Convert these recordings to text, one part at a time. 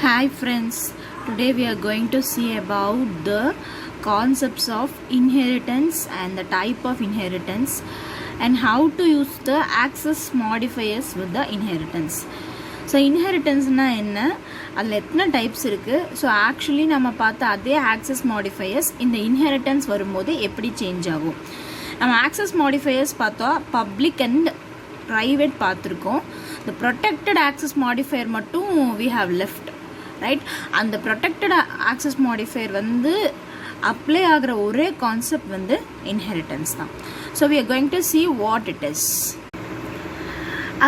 Hi friends, today we are going to see about the concepts of inheritance and the type of inheritance and how to use the access modifiers with the inheritance. So inheritance na enna adla ethna types irukku. So actually nama paatha adhe access modifiers in the inheritance varumbodhu eppadi change agum. Nama access modifiers paatha public and private பார்த்துருக்கோம். The protected access modifier மட்டும் we have left, right? அந்த protected access modifier வந்து apply ஆகிற ஒரே concept வந்து inheritance தான். So we are going to see what it is.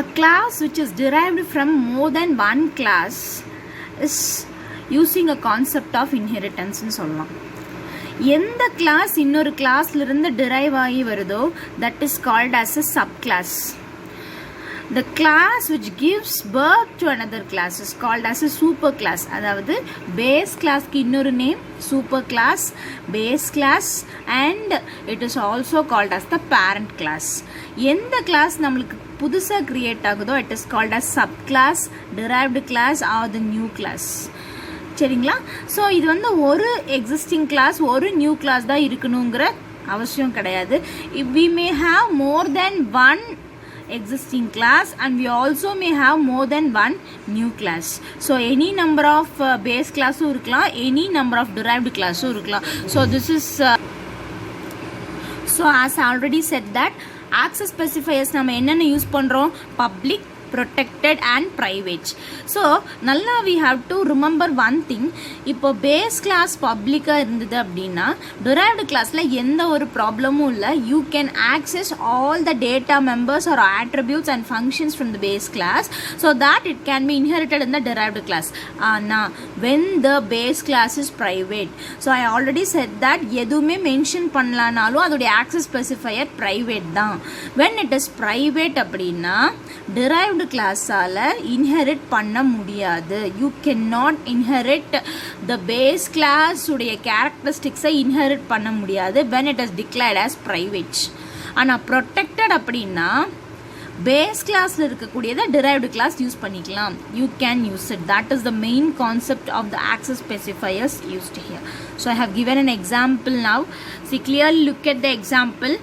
A class which is derived from more than one class is using a concept of inheritance னு சொல்லலாம். எந்த class இன்னொரு கிளாஸ்ல இருந்து டிரைவ் ஆகி வருதோ that is called as a subclass. The class which gives birth to another class is called as a superclass. அதாவது base class க்கு இன்னொரு name superclass, base class and it is also called as the parent class. எந்த class நம்மளுக்கு புதுசா create ஆகுதோ it is called as subclass, derived class or the new class. சரிங்களா? So இது வந்து ஒரு எக்ஸிஸ்டிங் கிளாஸ் ஒரு நியூ கிளாஸ் தான் இருக்கணுங்கிற அவசியம் கிடையாது. We may have more than one existing class and we also may have more than one new class. So any number of base class irukkalam, any number of derived class irukkalam. So this is so as I already said that access specifiers நம்ம என்னென்ன use பண்றோம், public, protected and private. So நல்லா we have to remember one thing. இப்போ base class public இருந்தது அப்படின்னா derived classல எந்த ஒரு ப்ராப்ளமும் இல்லை. You can access all the data members or attributes and functions from the base class so that it can be inherited in the derived class. When the base class is private, so I already said that எதுவுமே mention பண்ணலானாலும் அதோடைய access specifier private தான். When it is private அப்படின்னா derived கிளாஸால inherit பண்ண முடியாது. You can not inherit the base class உடைய கேரக்டரிஸ்டிக்ஸை inherit பண்ண முடியாது when it is declared as private. ஆனால் protected அப்படின்னா பேஸ் கிளாஸில் இருக்கக்கூடியதை derived class யூஸ் பண்ணிக்கலாம். You can use it. That is the main concept of the access specifiers used here. So I have given an example now. See, clearly look at the example.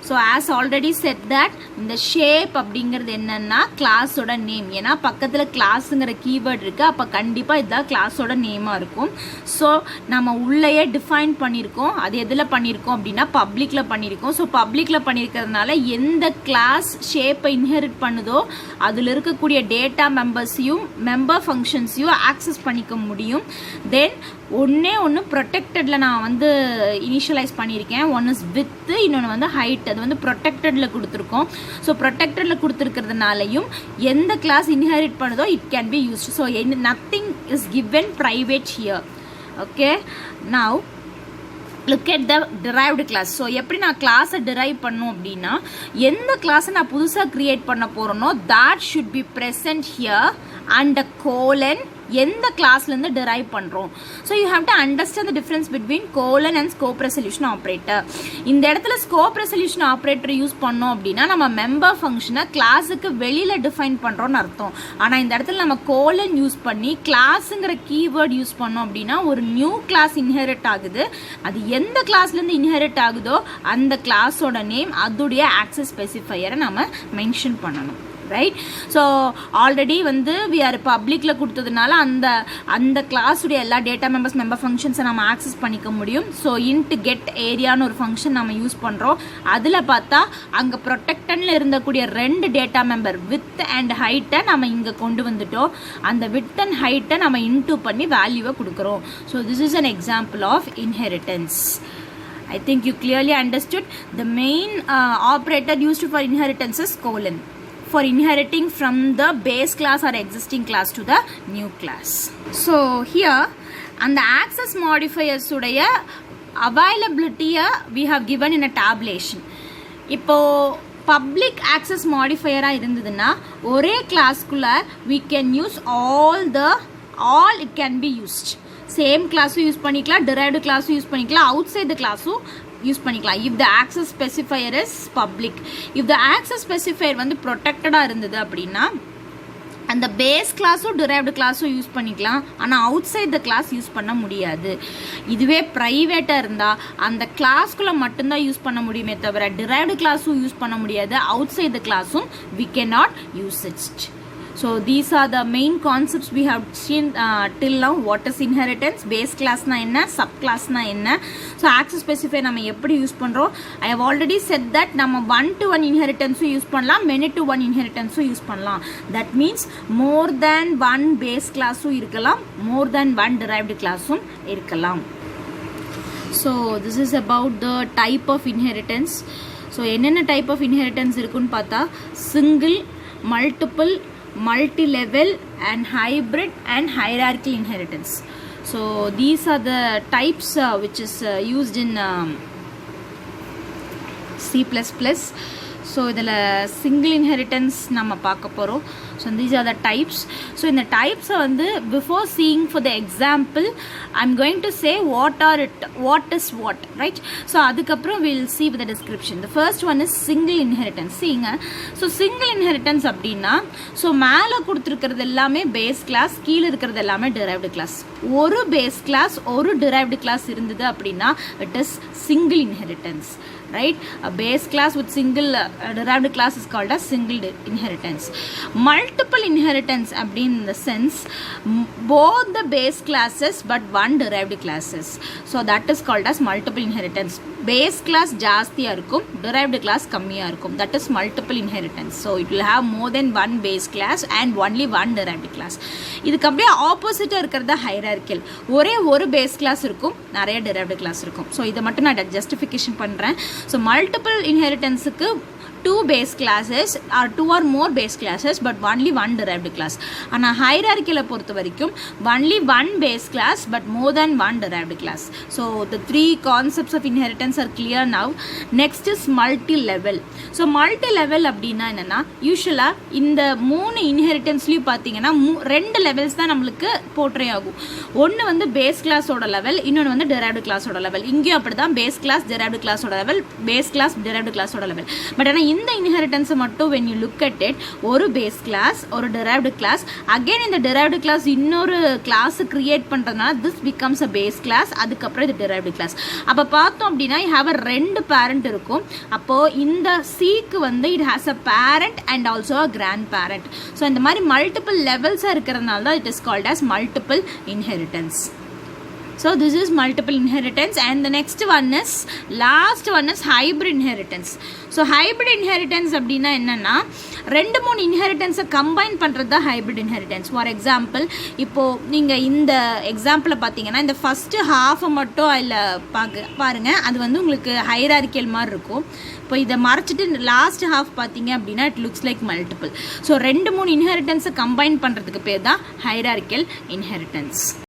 So as already said that இந்த shape அப்படிங்கிறது என்னன்னா கிளாஸோட name. ஏன்னா பக்கத்தில் கிளாஸுங்கிற keyword இருக்கு, அப்போ கண்டிப்பாக இதுதான் கிளாஸோட நேமாக இருக்கும். ஸோ நம்ம உள்ளேயே டிஃபைன் பண்ணியிருக்கோம். அது எதில் பண்ணியிருக்கோம் அப்படின்னா பப்ளிக்கில் பண்ணியிருக்கோம். ஸோ பப்ளிக்கில் பண்ணியிருக்கிறதுனால எந்த கிளாஸ் ஷேப்பை இன்ஹெரிட் பண்ணுதோ அதில் இருக்கக்கூடிய டேட்டா மெம்பர்ஸையும் மெம்பர் ஃபங்க்ஷன்ஸையும் ஆக்சஸ் பண்ணிக்க முடியும். தென் ஒன்று ப்ரொடெக்டடில் நான் வந்து இனிஷியலைஸ் பண்ணியிருக்கேன். ஒன் இஸ் வித்து, இன்னொன்று வந்து ஹைட். அது வந்து ப்ரொடெக்டடில் கொடுத்துருக்கோம். ஸோ ப்ரொடெக்டடில் கொடுத்துருக்கிறதுனாலையும் எந்த கிளாஸ் இன்ஹெரிட் பண்ணுதோ it can be used. So nothing is given private here. Okay, now look at the derived class. ஸோ எப்படி நான் கிளாஸை டிரைவ் பண்ணும் அப்படின்னா எந்த கிளாஸை நான் புதுசாக கிரியேட் பண்ண போகிறேனோ that should be present here and a colon எந்த கிளாஸ்லேருந்து டிரைவ் பண்ணுறோம். So you have to understand the difference between colon and scope resolution operator. இந்த இடத்துல ஸ்கோப் ரெசல்யூஷன் ஆப்ரேட்டர் யூஸ் பண்ணோம் அப்படின்னா நம்ம மெம்பர் ஃபங்க்ஷனை கிளாஸுக்கு வெளியில் டிஃபைன் பண்ணுறோன்னு அர்த்தம். ஆனால் இந்த இடத்துல நம்ம கோலன் யூஸ் பண்ணி கிளாஸுங்கிற கீவேர்ட் யூஸ் பண்ணோம் அப்படின்னா ஒரு நியூ கிளாஸ் இன்ஹெரிட் ஆகுது. அது எந்த கிளாஸ்லேருந்து இன்ஹெரிட் ஆகுதோ அந்த கிளாஸோட நேம், அதோடைய ஆக்சஸ் ஸ்பெசிஃபையரை நம்ம மென்ஷன் பண்ணணும். ரைட்? ஸோ ஆல்ரெடி வந்து வி ஆர் பப்ளிக்கில் கொடுத்ததுனால அந்த கிளாஸுடைய எல்லா டேட்டா மெம்பர்ஸ் மெம்பர் ஃபங்க்ஷன்ஸை நம்ம ஆக்சஸ் பண்ணிக்க முடியும். ஸோ இன்ட் கெட் ஏரியான்னு ஒரு ஃபங்க்ஷன் நம்ம யூஸ் பண்ணுறோம். அதில் பார்த்தா அங்கே ப்ரொடெக்டனில் இருந்தக்கூடிய ரெண்டு டேட்டா மெம்பர் வித் அண்ட் ஹைட்டை நம்ம இங்கே கொண்டு வந்துட்டோம். அந்த வித் அண்ட் ஹைட்டை நம்ம இன்டூ பண்ணி வேல்யூவை கொடுக்குறோம். So this is an example of inheritance. I think you clearly understood. The main operator used for inheritance is colon, for inheriting from the base class or existing class to the new class. So here and the access modifiers உடைய availability we have given in a tabulation. இப்போ public access மாடிஃபையராக இருந்ததுன்னா ஒரே கிளாஸ்க்குள்ள we can use all it can be used. Same கிளாஸும் use பண்ணிக்கலாம், derived கிளாஸும் use பண்ணிக்கலாம், அவுட் சைட் த கிளாஸும் யூஸ் பண்ணிக்கலாம். If the access specifier is public. If the access specifier வந்து ப்ரொடெக்டடாக இருந்தது அப்படின்னா அந்த பேஸ் கிளாஸும் டிரைவ்டு கிளாஸும் யூஸ் பண்ணிக்கலாம், ஆனால் outside the class use பண்ண முடியாது. இதுவே ப்ரைவேட்டாக இருந்தால் அந்த கிளாஸ்க்குள்ளே மட்டும்தான் யூஸ் பண்ண முடியுமே தவிர டிரைவ்டு கிளாஸும் யூஸ் பண்ண முடியாது, அவுட் சைட் த கிளாஸும் we cannot use it. So these are the main concepts we have seen till now. What is inheritance, base class na enna, sub class na enna, so access specifier நம்ம எப்படி use பண்றோம். I have already said that நம்ம 1 to 1 inheritance use பண்ணலாம், many to 1 inheritance use பண்ணலாம். That means more than one base class இருக்கலாம், more than one derived class இருக்கலாம். So this is about the type of inheritance. So என்னென்ன type of inheritance இருக்குன்னு பார்த்தா single, multiple, multi-level and hybrid and hierarchical inheritance. So these are the types which is used in C++. So இதில் single inheritance நம்ம பார்க்க போகிறோம். So these are the types. So in the types வந்து before seeing for the example I'm going to say what are it, what is what, right? So அதுக்கப்புறம் we'll see with the description. The first one is single inheritance. சீங்க, so single inheritance அப்படின்னா so மேலே கொடுத்துருக்கிறது எல்லாமே base class, கீழே இருக்கிறது எல்லாமே derived class. ஒரு base class ஒரு derived class இருந்தது அப்படின்னா it is single inheritance, right? A base class with single derived class is called as single inheritance. Multiple inheritance in the sense both the base classes but one derived classes, so that is called as multiple inheritance. Base class ஜாஸ்தியா இருக்கும், derived class கம்மியா இருக்கும், that is multiple inheritance. So it will have more than one base class and only one derived class. இதுக்கு அப்படியே ஆப்போசிட்டா இருக்கிறது hierarchical. ஒரே ஒரு base class இருக்கும், நிறைய derived class இருக்கும். So இதை மட்டும் நான் justification பண்றேன். So multiple inheritance க்கு two base classes or two or more base classes but only one derived class. ஆனா hierarchyல பொறுத்த வரைக்கும் only one base class but more than one derived class. So the three concepts of inheritance are clear now. Next is multi-level. So multi-level அப்படின்னா என்னன்னா யூஷுவலா இந்த மூணு இன்ஹெரிட்டன்ஸ்லயும் பார்த்தீங்கன்னா ரெண்டு levels தான் நம்மளுக்கு போர்ட்ரே ஆகும். ஒன்று வந்து பேஸ் கிளாஸோட லெவல், இன்னொன்று வந்து derived கிளாஸோட லெவல். இங்கேயும் அப்படிதான் பேஸ் கிளாஸ் derived கிளாஸோட லெவல், பேஸ் கிளாஸ் derived கிளாஸோட லெவல். பட் ஆனால் இந்த இன்ஹெரிட்டன்ஸ் மட்டும் when you look at it ஒரு பேஸ் கிளாஸ் ஒரு derived கிளாஸ், அகைன் இந்த derived கிளாஸ் இன்னொரு கிளாஸ் கிரியேட் பண்றதுனால this becomes a base class, அதுக்கப்புறம் இது derived கிளாஸ். அப்போ பார்த்தோம் அப்படின்னா you have a ரெண்டு பேரண்ட் இருக்கும். அப்போ இந்த சிக்கு வந்து it has a parent and also a grandparent. So இந்த மாதிரி மல்டிபிள் லெவல்ஸாக இருக்கிறதுனால தான் it is called as multiple inheritance. So this is multiple inheritance, and the next one is last one is hybrid inheritance. So hybrid inheritance அப்படின்னா என்னன்னா ரெண்டு மூணு இன்ஹெரிட்டன்ஸை combine பண்ணுறது தான் ஹைப்ரிட் இன்ஹெரிட்டன்ஸ். ஃபார் எக்ஸாம்பிள் இப்போது நீங்கள் இந்த எக்ஸாம்பிளை பார்த்தீங்கன்னா இந்த ஃபஸ்ட்டு ஹாஃபை மட்டும் அதில் பாருங்கள், அது வந்து உங்களுக்கு ஹைரார்க்கியல் மாதிரி இருக்கும். இப்போ இதை மறைச்சிட்டு லாஸ்ட் ஹாஃப் பார்த்தீங்க அப்படின்னா it looks like multiple. So ரெண்டு மூணு இன்ஹெரிட்டன்ஸை கம்பைன் பண்ணுறதுக்கு பேர் தான் ஹைரார்க்கியல் இன்ஹெரிட்டன்ஸ்.